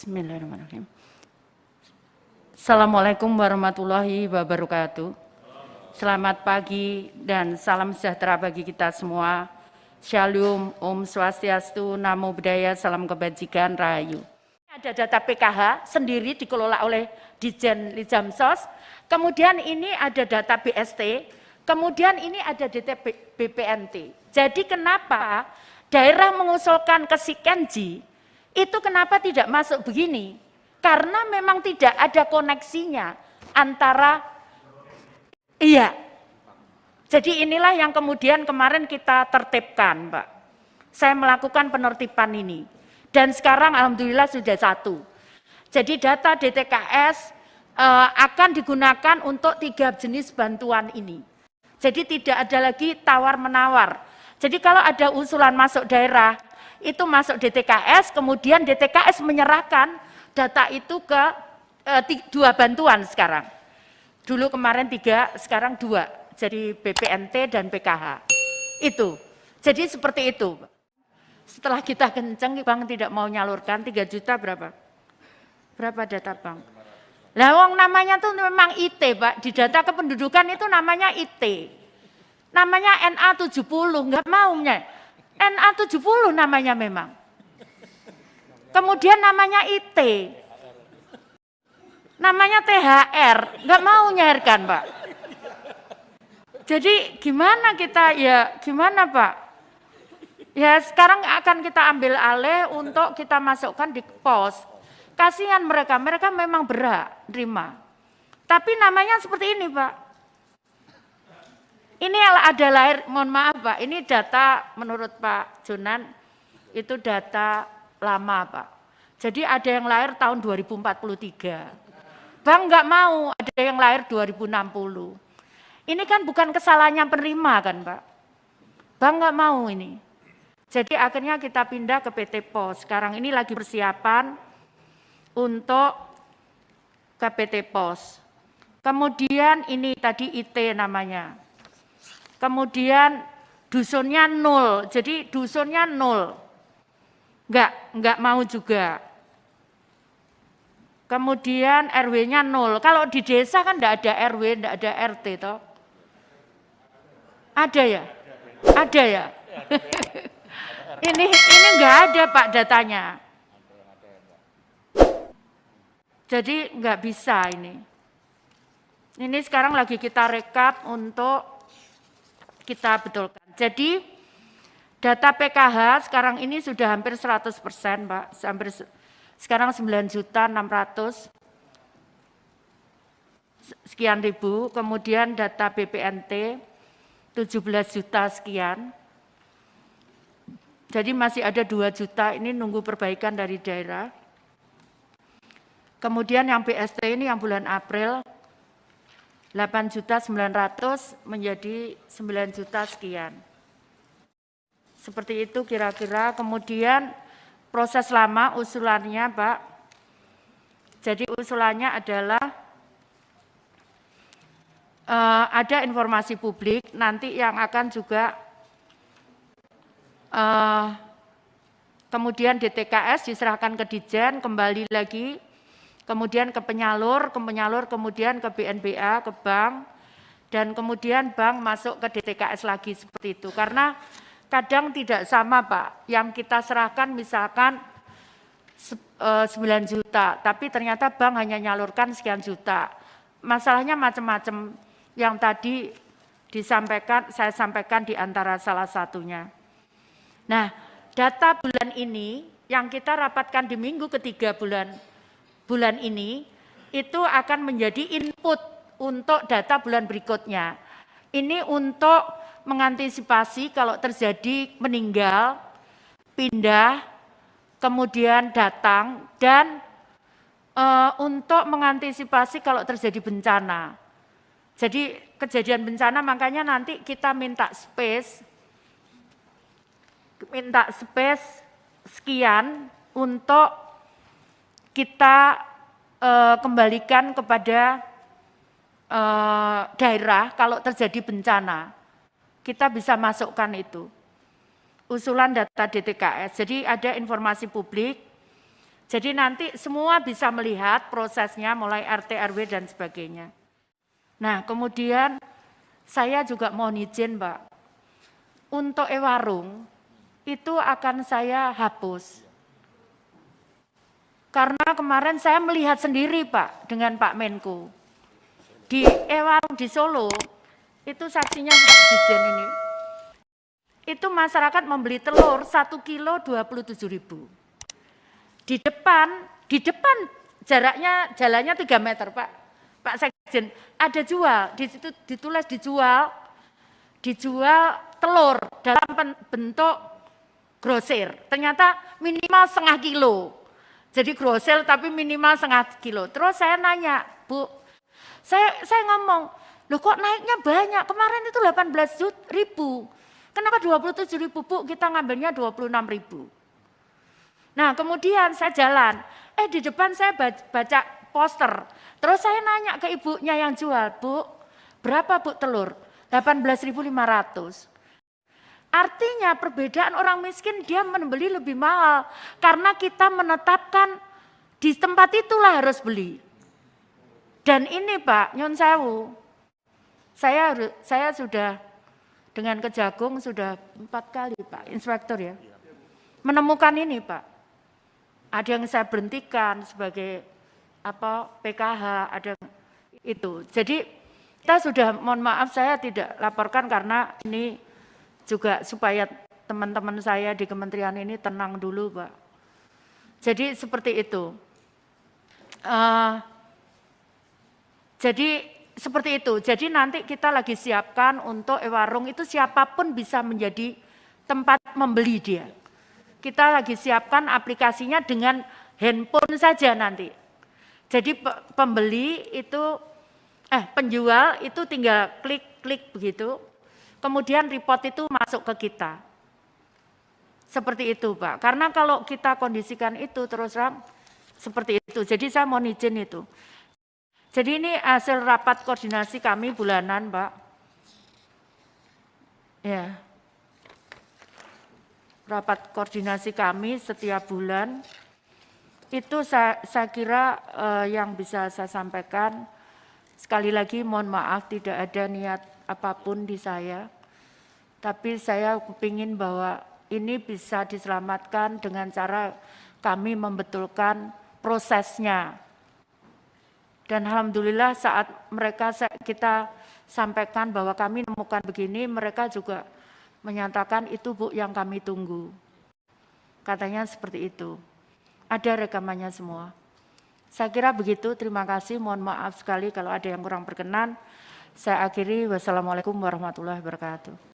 Bismillahirrahmanirrahim. Assalamualaikum warahmatullahi wabarakatuh. Selamat pagi dan salam sejahtera bagi kita semua. Shalom, Om Swastiastu, Namo Buddhaya, salam kebajikan, Rahayu. Ada data PKH sendiri dikelola oleh Ditjen Lijamsos, kemudian ini ada data BST, kemudian ini ada data BPNT. Jadi kenapa daerah mengusulkan ke Sikenji, itu kenapa tidak masuk begini? Karena memang tidak ada koneksinya antara, iya. Jadi inilah yang kemudian kemarin kita tertibkan, Pak. Saya melakukan penertiban ini. Dan sekarang alhamdulillah sudah satu. Jadi data DTKS akan digunakan untuk 3 jenis bantuan ini. Jadi tidak ada lagi tawar-menawar. Jadi kalau ada usulan masuk daerah, itu masuk DTKS, kemudian DTKS menyerahkan data itu ke 2 bantuan sekarang. Dulu kemarin 3, sekarang 2. Jadi BPNT dan PKH. Itu. Jadi seperti itu. Setelah kita kenceng, Bang tidak mau nyalurkan 3 juta berapa? Berapa data Bang? Lah wong namanya tuh memang IT, Pak. Di data kependudukan itu namanya IT. Namanya NA70, enggak maunya. NA70 namanya memang. Kemudian namanya IT. Namanya THR, enggak mau nyairkan, Pak. Jadi gimana kita, ya gimana Pak? Ya sekarang akan kita ambil alih untuk kita masukkan di pos. Kasihan mereka, mereka memang berhak terima. Tapi namanya seperti ini Pak. Ini ada lahir, mohon maaf Pak, ini data menurut Pak Jonan, itu data lama Pak. Jadi ada yang lahir tahun 2043. Bang nggak mau, ada yang lahir 2060. Ini kan bukan kesalahannya penerima kan Pak. Bang nggak mau ini. Jadi akhirnya kita pindah ke PT POS. Sekarang ini lagi persiapan untuk ke PT POS. Kemudian ini tadi IT namanya. Kemudian dusunnya 0, jadi dusunnya 0. Enggak mau juga. Kemudian RW-nya 0. Kalau di desa kan enggak ada RW, enggak ada RT toh. Ada ya? Ada ya? Ini enggak ada Pak datanya. Jadi enggak bisa ini. Ini sekarang lagi kita rekap untuk kita betulkan. Jadi data PKH sekarang ini sudah hampir 100% Pak. Hampir sekarang 9.600 sekian ribu. Kemudian data BPNT 17 juta sekian. Jadi masih ada 2 juta ini nunggu perbaikan dari daerah. Kemudian yang BST ini yang bulan April 8.900.000 menjadi 9 juta sekian. Seperti itu kira-kira. Kemudian proses lama usulannya Pak. Jadi usulannya adalah ada informasi publik nanti yang akan juga kemudian DTKS diserahkan ke Ditjen, kembali lagi kemudian ke penyalur kemudian ke BNBA, ke bank, dan kemudian bank masuk ke DTKS lagi seperti itu. Karena kadang tidak sama Pak, yang kita serahkan misalkan 9 juta, tapi ternyata bank hanya nyalurkan sekian juta. Masalahnya macam-macam yang tadi disampaikan, saya sampaikan di antara salah satunya. Nah, data bulan ini yang kita rapatkan di minggu ketiga bulan ini itu akan menjadi input untuk data bulan berikutnya. Ini untuk mengantisipasi kalau terjadi meninggal, pindah, kemudian datang, dan untuk mengantisipasi kalau terjadi bencana. Jadi kejadian bencana makanya nanti kita minta space sekian untuk kita kembalikan kepada daerah kalau terjadi bencana. Kita bisa masukkan itu. Usulan data DTKS. Jadi ada informasi publik, Jadi nanti semua bisa melihat prosesnya mulai RT, RW dan sebagainya. Nah kemudian saya juga mohon izin Pak, untuk e-warung itu akan saya hapus. Karena kemarin saya melihat sendiri Pak dengan Pak Menko. Di e-warung di Solo, itu saksinya Pak Dirjen ini. Itu masyarakat membeli telur 1 kilo 27.000. Di depan jalannya 3 meter Pak Sekjen, ada jual, di situ ditulis dijual telur dalam bentuk grosir, ternyata minimal setengah kilo. Jadi grosir tapi minimal setengah kilo. Terus saya nanya, Bu, saya ngomong, loh kok naiknya banyak, kemarin itu 18.000, kenapa 27.000 Bu, kita ngambilnya 26.000. Nah kemudian saya jalan, di depan saya baca poster, terus saya nanya ke ibunya yang jual, Bu, berapa Bu telur? 18.500. Artinya perbedaan orang miskin dia membeli lebih mahal, karena kita menetapkan di tempat itulah harus beli. Dan ini Pak, Nyun Sewu, saya sudah dengan Kejagung sudah 4 kali Pak, Inspektur ya, menemukan ini Pak. Ada yang saya berhentikan sebagai PKH, ada itu. Jadi kita sudah, mohon maaf saya tidak laporkan karena ini juga supaya teman-teman saya di kementerian ini tenang dulu Pak. Jadi seperti itu. Jadi nanti kita lagi siapkan untuk e-warung itu siapapun bisa menjadi tempat membeli dia. Kita lagi siapkan aplikasinya dengan handphone saja nanti. Jadi penjual itu tinggal klik begitu, kemudian report itu masuk ke kita. Seperti itu Pak, karena kalau kita kondisikan itu terus terang seperti itu, jadi saya mohon izin itu. Jadi ini hasil rapat koordinasi kami bulanan Pak. Ya. Rapat koordinasi kami setiap bulan, itu saya kira yang bisa saya sampaikan. Sekali lagi mohon maaf tidak ada niat apapun di saya, tapi saya kepingin bahwa ini bisa diselamatkan dengan cara kami membetulkan prosesnya. Dan alhamdulillah saat kita sampaikan bahwa kami menemukan begini, mereka juga menyatakan itu Bu yang kami tunggu. Katanya seperti itu. Ada rekamannya semua. Saya kira begitu, terima kasih. Mohon maaf sekali kalau ada yang kurang berkenan. Saya akhiri, wassalamualaikum warahmatullahi wabarakatuh.